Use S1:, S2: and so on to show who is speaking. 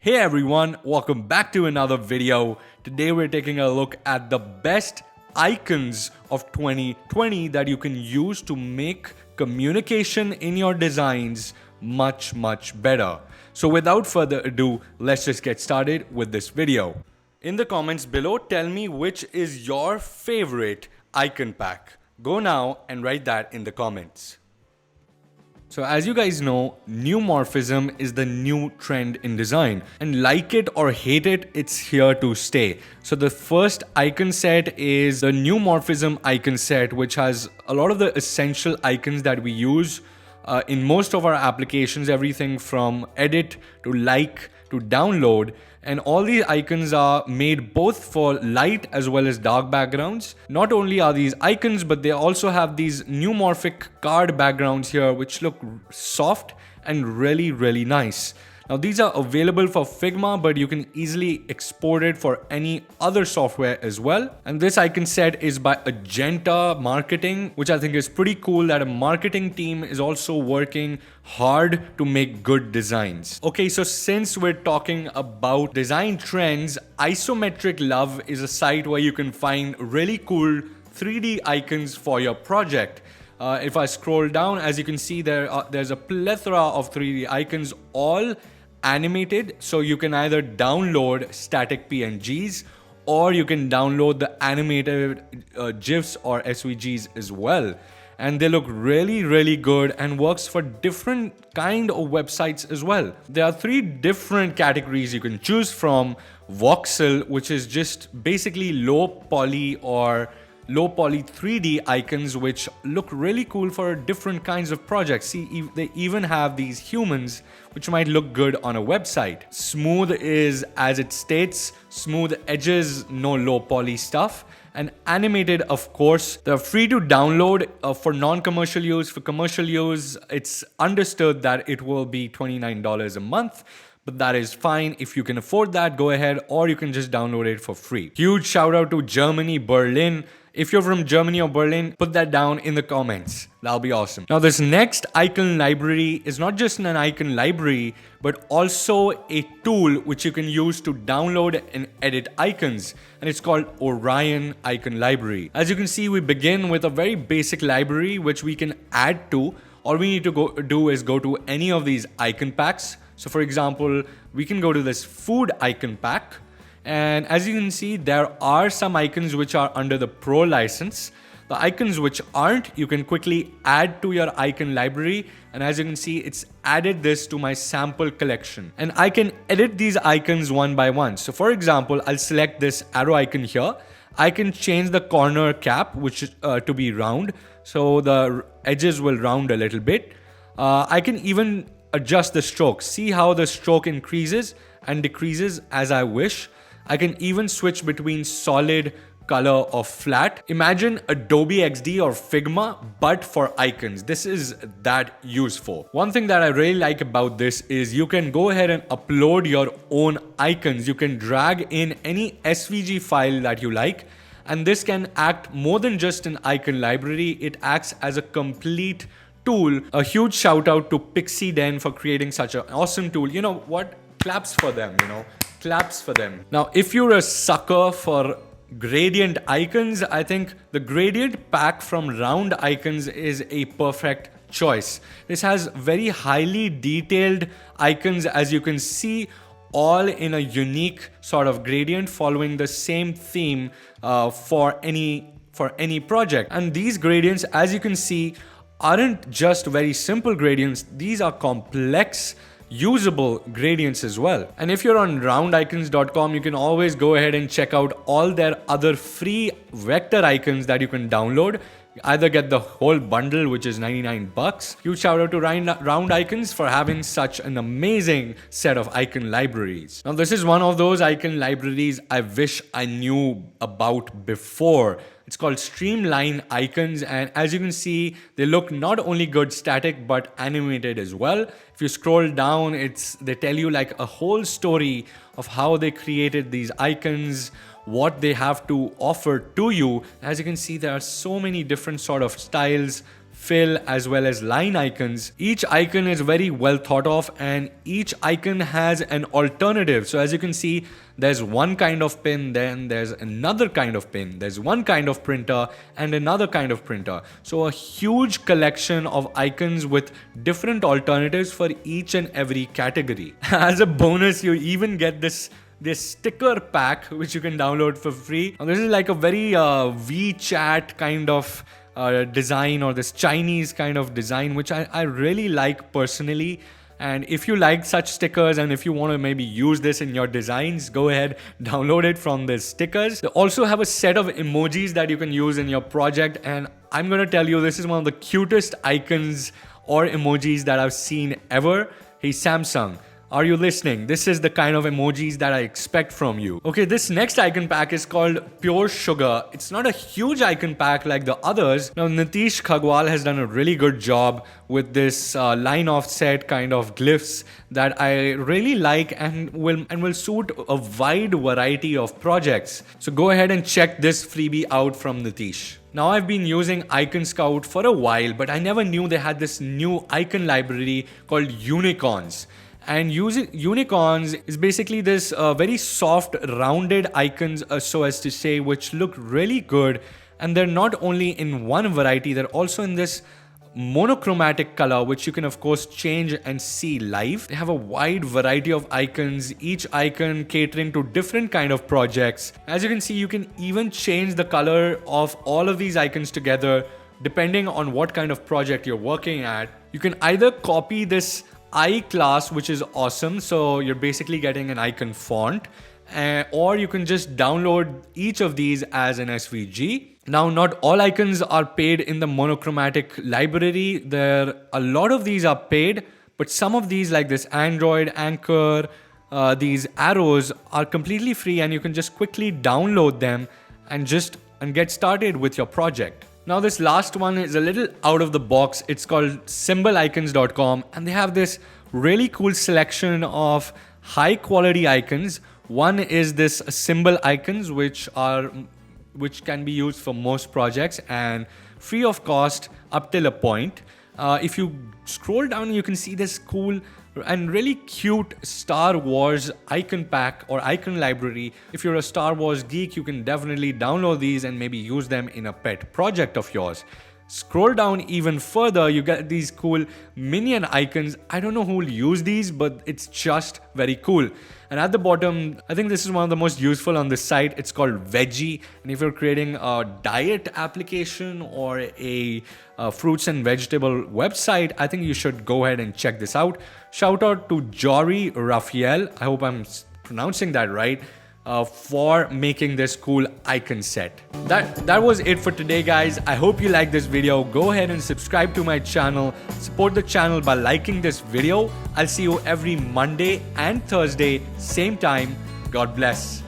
S1: Hey everyone, welcome back to another video. Today we're taking a look at the best icons of 2020 that you can use to make communication in your designs much better. So without further ado, let's just get started with this video. In the comments below, tell me which is your favorite icon pack. Go now and write that in the comments. So as you guys know, neumorphism is the new trend in design, and like it or hate it, it's here to stay. So the first icon set is the neumorphism icon set, which has a lot of the essential icons that we use in most of our applications, everything from edit to like to download. And all these icons are made both for light as well as dark backgrounds. Not only are these icons, but they also have these neumorphic card backgrounds here, which look soft and really nice. Now these are available for Figma, but you can easily export it for any other software as well. And this icon set is by Agenta Marketing, which I think is pretty cool that a marketing team is also working hard to make good designs. Okay, so since we're talking about design trends, isometriclove is a site where you can find really cool 3D icons for your project. If I scroll down, as you can see, there's a plethora of 3D icons, all animated. So you can either download static PNGs or you can download the animated GIFs or SVGs as well. And they look really good and works for different kind of websites as well. There are 3 different categories you can choose from. Voxel, which is just basically low poly 3D icons, which look really cool for different kinds of projects. See, they even have these humans, which might look good on a website. Smooth is, as it states, smooth edges, no low poly stuff. And animated, of course, they're free to download for non-commercial use. For commercial use, it's understood that it will be $29 a month. But that is fine. If you can afford that, go ahead, or you can just download it for free. Huge shout out to Germany, Berlin. If you're from Germany or Berlin, put that down in the comments. That'll be awesome. Now, this next icon library is not just an icon library, but also a tool which you can use to download and edit icons. And it's called Orion Icon Library. As you can see, we begin with a very basic library, which we can add to. All we need to do is go to any of these icon packs. So for example, we can go to this food icon pack. And as you can see, there are some icons which are under the Pro license. The icons which aren't, you can quickly add to your icon library. And as you can see, it's added this to my sample collection. And I can edit these icons one by one. So for example, I'll select this arrow icon here. I can change the corner cap, which is to be round. So the edges will round a little bit. I can even adjust the stroke. See how the stroke increases and decreases as I wish. I can even switch between solid, color, or flat. Imagine Adobe XD or Figma, but for icons. This is that useful. One thing that I really like about this is you can go ahead and upload your own icons. You can drag in any SVG file that you like, and this can act more than just an icon library. It acts as a complete tool. A huge shout out to Pixie Den for creating such an awesome tool. You know what? Claps for them, claps for them. Now, if you're a sucker for gradient icons, I think the gradient pack from Round Icons is a perfect choice. This has very highly detailed icons, as you can see, all in a unique sort of gradient following the same theme for any project. And these gradients, as you can see, aren't just very simple gradients. These are complex, usable gradients as well. And if you're on roundicons.com, you can always go ahead and check out all their other free vector icons that you can download. Either get the whole bundle, which is 99 bucks. Huge shout out to Round Icons for having such an amazing set of icon libraries. Now, this is one of those icon libraries I wish I knew about before. It's called Streamline Icons, and as you can see, they look not only good static but animated as well. If you scroll down, they tell you like a whole story of how they created these icons, what they have to offer to you. As you can see, there are so many different sort of styles, fill, as well as line icons. Each icon is very well thought of, and each icon has an alternative. So as you can see, there's one kind of pin, then there's another kind of pin, there's one kind of printer and another kind of printer. So a huge collection of icons with different alternatives for each and every category. As a bonus, you even get this sticker pack which you can download for free. Now, this is like a very WeChat kind of design, or this Chinese kind of design, which I really like personally. And if you like such stickers and if you want to maybe use this in your designs, go ahead, download it from the stickers. They also have a set of emojis that you can use in your project, and I'm going to tell you, this is one of the cutest icons or emojis that I've seen ever. Hey Samsung, are you listening? This is the kind of emojis that I expect from you. Okay, this next icon pack is called Pure Sugar. It's not a huge icon pack like the others. Now, Nitish Khagwal has done a really good job with this line offset kind of glyphs that I really like and will suit a wide variety of projects. So go ahead and check this freebie out from Nitish. Now, I've been using Icon Scout for a while, but I never knew they had this new icon library called Unicorns. And using unicorns is basically this very soft rounded icons, so as to say, which look really good. And they're not only in one variety, they're also in this monochromatic color, which you can of course change and see live. They have a wide variety of icons, each icon catering to different kind of projects. As you can see, you can even change the color of all of these icons together depending on what kind of project you're working at. You can either copy this I class, which is awesome, so you're basically getting an icon font, or you can just download each of these as an SVG. Now, not all icons are paid in the monochromatic library. A lot of these are paid, but some of these, like this Android Anchor, these arrows, are completely free, and you can just quickly download them and get started with your project. Now, this last one is a little out of the box. It's called symbolicons.com, and they have this really cool selection of high quality icons. One is this symbol icons, which can be used for most projects and free of cost up till a point. If you scroll down, you can see this cool and really cute Star Wars icon pack or icon library. If you're a Star Wars geek, you can definitely download these and maybe use them in a pet project of yours. Scroll down even further, you get these cool minion icons. I don't know who will use these, but it's just very cool. And at the bottom, I think this is one of the most useful on this site. It's called Veggie. And if you're creating a diet application or a fruits and vegetable website, I think you should go ahead and check this out. Shout out to Jory Raphael, I hope I'm pronouncing that right, for making this cool icon set. That was it for today, guys. I hope you liked this video. Go ahead and subscribe to my channel. Support the channel by liking this video. I'll see you every Monday and Thursday, same time. God bless.